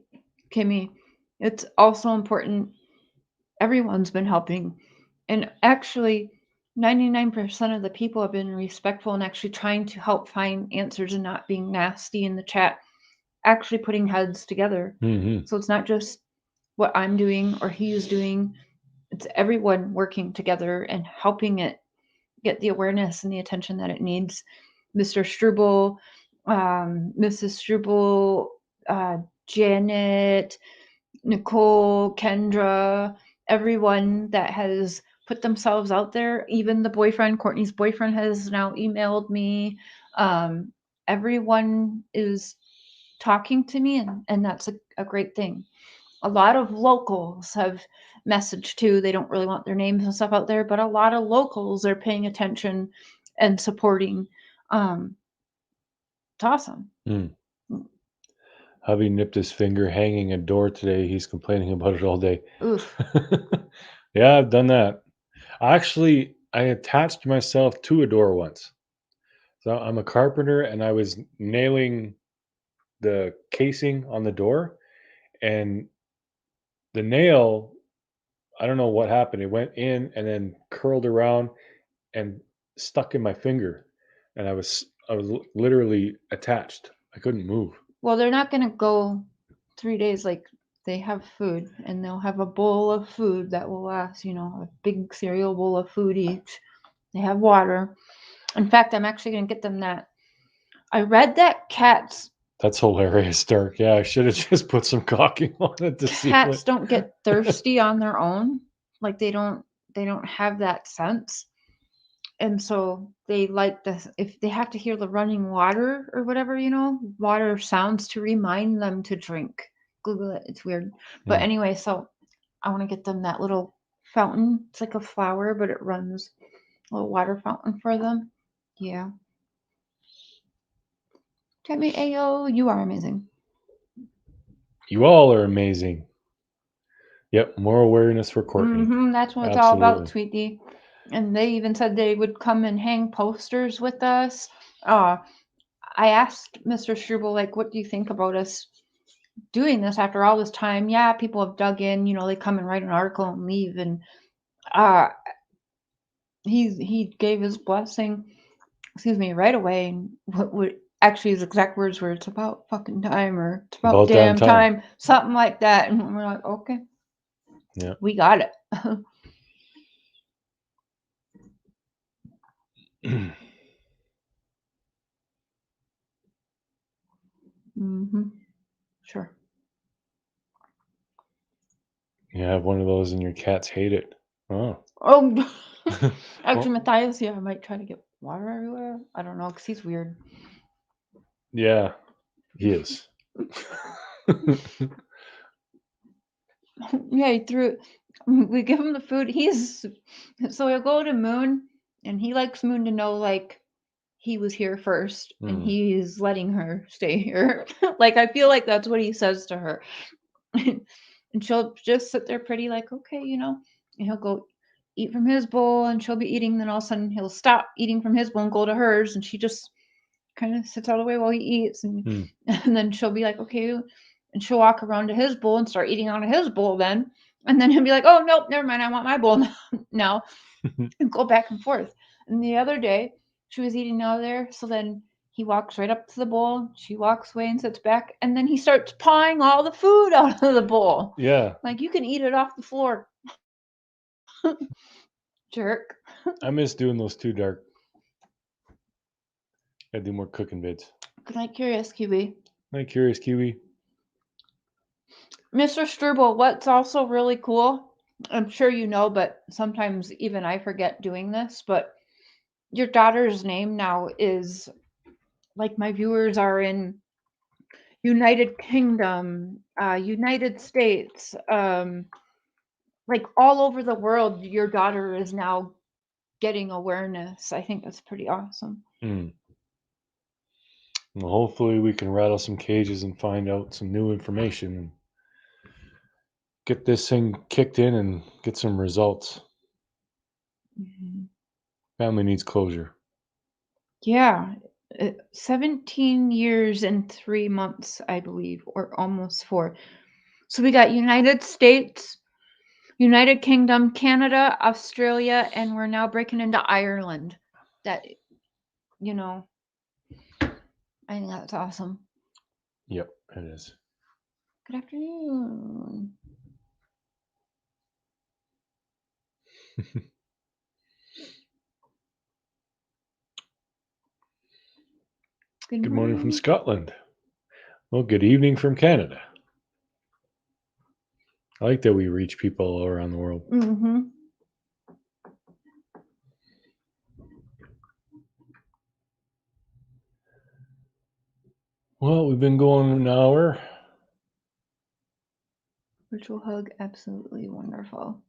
Kimmy. It's also important. Everyone's been helping. And actually, 99% of the people have been respectful and actually trying to help find answers and not being nasty in the chat, actually putting heads together. So it's not just what I'm doing or he's doing. It's everyone working together and helping it get the awareness and the attention that it needs. Mr. Struble, Mrs. Struble, Janet, Nicole, Kendra, everyone that has put themselves out there. Even the boyfriend, Courtney's boyfriend, has now emailed me. Everyone is talking to me, and that's a great thing. A lot of locals have messaged too. They don't really want their names and stuff out there, but a lot of locals are paying attention and supporting. It's awesome. Hubby nipped his finger hanging a door today. He's complaining about it all day. Oof. Yeah, I've done that. Actually, I attached myself to a door once. So I'm a carpenter, and I was nailing the casing on the door, and the nail, I don't know what happened. It went in and then curled around and stuck in my finger, and I was literally attached. I couldn't move. Well, they're not going to go 3 days. Like, they have food, and they'll have a bowl of food that will last, a big cereal bowl of food each. They have water. In fact, I'm actually going to get them that. I read that cats. That's hilarious, Dirk. Yeah, I should have just put some caulking on it to see. Cats don't get thirsty on their own. Like, they don't have that sense. And so they like this, if they have to hear the running water or whatever, water sounds to remind them to drink. Google it. It's weird. But anyway, so I want to get them that little fountain. It's like a flower, but it runs a little water fountain for them. Yeah. Tammy Ayo, you are amazing. You all are amazing. Yep, more awareness for Courtney. That's what it's all about, sweetie. And they even said they would come and hang posters with us. I asked Mr. Struble, like, what do you think about us doing this after all this time? Yeah, people have dug in, they come and write an article and leave. And he gave his blessing, right away. And what actually his exact words were, it's about fucking time, or it's about damn time, something like that. And we're like, okay. Yeah. We got it. Sure. You have one of those and your cats hate it. Oh. Actually, Matthias, I might try to get water everywhere. I don't know, because he's weird. Yeah, he is. Yeah, he threw. We give him the food. So he'll go to Moon, and he likes Moon to know, like, he was here first and he's letting her stay here. Like, I feel like that's what he says to her. And she'll just sit there pretty like, okay, you know, and he'll go eat from his bowl and she'll be eating. Then all of a sudden he'll stop eating from his bowl and go to hers. And she just kind of sits all the way while he eats. And then she'll be like, okay. And she'll walk around to his bowl and start eating out of his bowl then. And then he'll be like, oh, nope, never mind. I want my bowl now. And go back and forth. And the other day, she was eating out of there. So then he walks right up to the bowl. She walks away and sits back. And then he starts pawing all the food out of the bowl. Yeah. Like, you can eat it off the floor. Jerk. I miss doing those too, Dark. I do more cooking vids. Good night, Curious Kiwi. Night, Curious Kiwi. Mr. Struble, what's also really cool, I'm sure you know, but sometimes even I forget doing this, but your daughter's name now is, like, my viewers are in United Kingdom, United States, like all over the world, your daughter is now getting awareness. I think that's pretty awesome. Well, hopefully we can rattle some cages and find out some new information and get this thing kicked in and get some results. Family needs closure. Yeah. 17 years and 3 months, I believe, or almost 4. So we got United States, United Kingdom, Canada, Australia, and we're now breaking into Ireland. That, you know, I think that's awesome. Yep, it is. Good afternoon. Good morning from Scotland. Well, good evening from Canada. I like that we reach people all around the world. Well, we've been going an hour. Virtual hug, absolutely wonderful.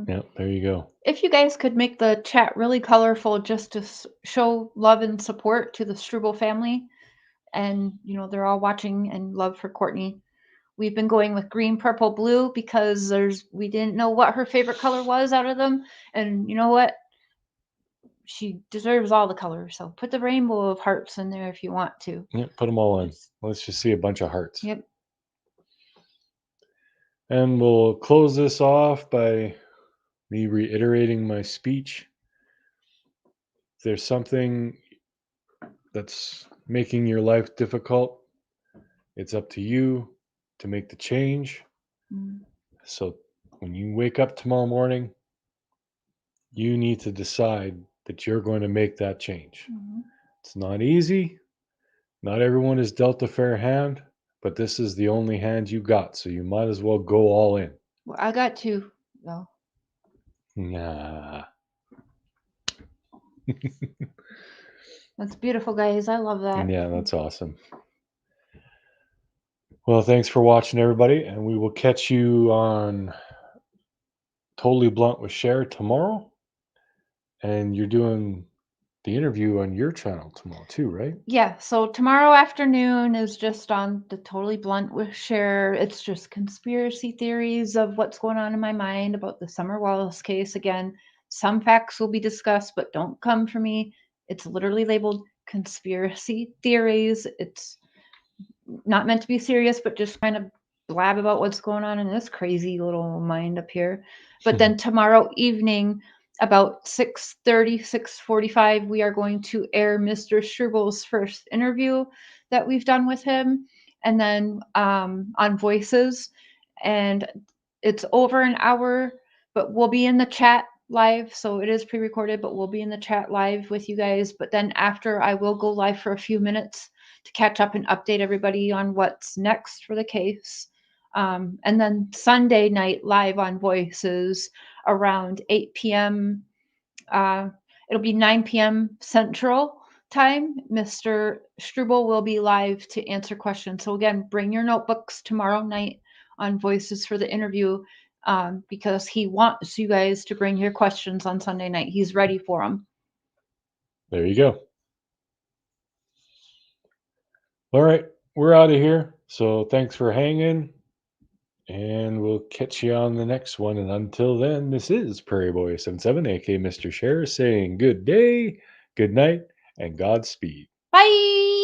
Yeah, there you go. If you guys could make the chat really colorful just to show love and support to the Struble family, and, you know, they're all watching, and love for Courtney. We've been going with green, purple, blue because we didn't know what her favorite color was out of them. And you know what? She deserves all the colors. So put the rainbow of hearts in there if you want to. Yeah, put them all in. Let's just see a bunch of hearts. Yep. And we'll close this off by me reiterating my speech. If there's something that's making your life difficult, it's up to you to make the change. So when you wake up tomorrow morning, you need to decide that you're going to make that change. It's not easy. Not everyone is dealt a fair hand, but this is the only hand you got, so you might as well go all in. Well, I got 2, though. Nah. That's beautiful, guys. I love that. Yeah, that's awesome. Well, thanks for watching, everybody, and we will catch you on Totally Blunt with Cher tomorrow. And you're doing the interview on your channel tomorrow too, right? Yeah, so tomorrow afternoon is just on the Totally Blunt with Cher. It's just conspiracy theories of what's going on in my mind about the Summer Wallace case. Again, some facts will be discussed, but don't come for me. It's literally labeled conspiracy theories. It's not meant to be serious, but just kind of blab about what's going on in this crazy little mind up here. But then tomorrow evening, about 6:30, 6:45, we are going to air Mr. Struble's first interview that we've done with him, and then on Voices, and it's over an hour, but we'll be in the chat live, so it is pre-recorded, but we'll be in the chat live with you guys. But then after, I will go live for a few minutes to catch up and update everybody on what's next for the case. And then Sunday night live on Voices around 8 p.m. It'll be 9 p.m. Central time. Mr. Struble will be live to answer questions. So again, bring your notebooks tomorrow night on Voices for the interview, because he wants you guys to bring your questions on Sunday night. He's ready for them. There you go. All right, we're out of here. So thanks for hanging, and we'll catch you on the next one. And until then, this is Prairie Boy 77, aka Mr. Share, saying good day, good night, and Godspeed. Bye.